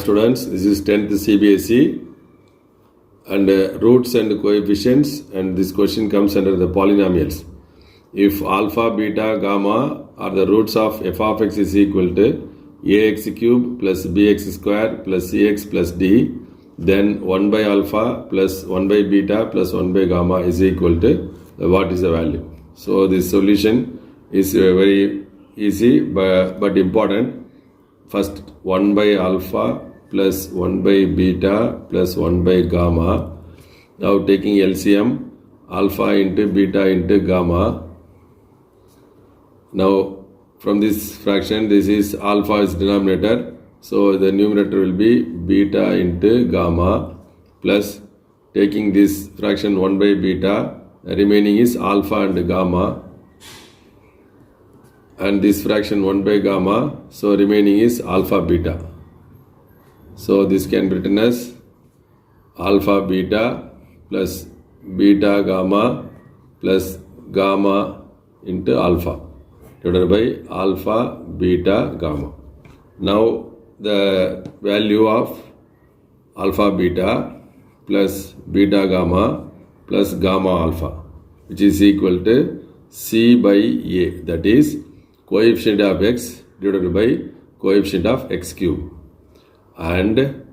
students, this is 10th CBSE and roots and coefficients, and this question comes under the polynomials. If alpha, beta, gamma are the roots of f of x is equal to ax cube plus bx square plus cx plus d, then 1 by alpha plus 1 by beta plus 1 by gamma is equal to what is the value. So this solution is very easy but important. First 1 by alpha plus 1 by beta plus 1 by gamma. Now taking LCM, alpha into beta into gamma. Now from this fraction, this is alpha is denominator, so the numerator will be beta into gamma plus taking this fraction 1 by beta, remaining is alpha and gamma, and this fraction 1 by gamma, so remaining is alpha beta. So this can be written as alpha beta plus beta gamma plus gamma into alpha divided by alpha beta gamma. Now the value of alpha beta plus beta gamma plus gamma alpha, which is equal to C by A, that is coefficient of x divided by coefficient of x cube, and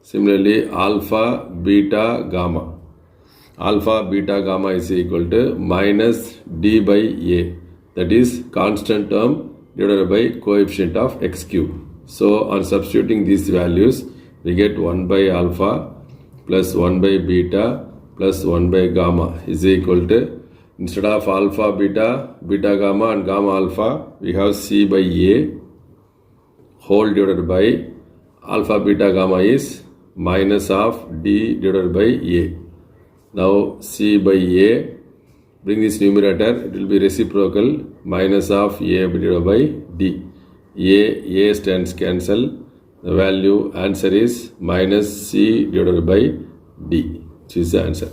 similarly alpha beta gamma. Alpha beta gamma is equal to minus d by a, that is constant term divided by coefficient of x cube. So on substituting these values, we get 1 by alpha plus 1 by beta plus 1 by gamma is equal to, instead of alpha beta, beta gamma and gamma alpha, we have C by A whole divided by alpha beta gamma is minus of d divided by A. Now C by A, bring this numerator, it will be reciprocal, minus of A divided by d. A stands cancel, the value answer is minus C divided by d, which is the answer.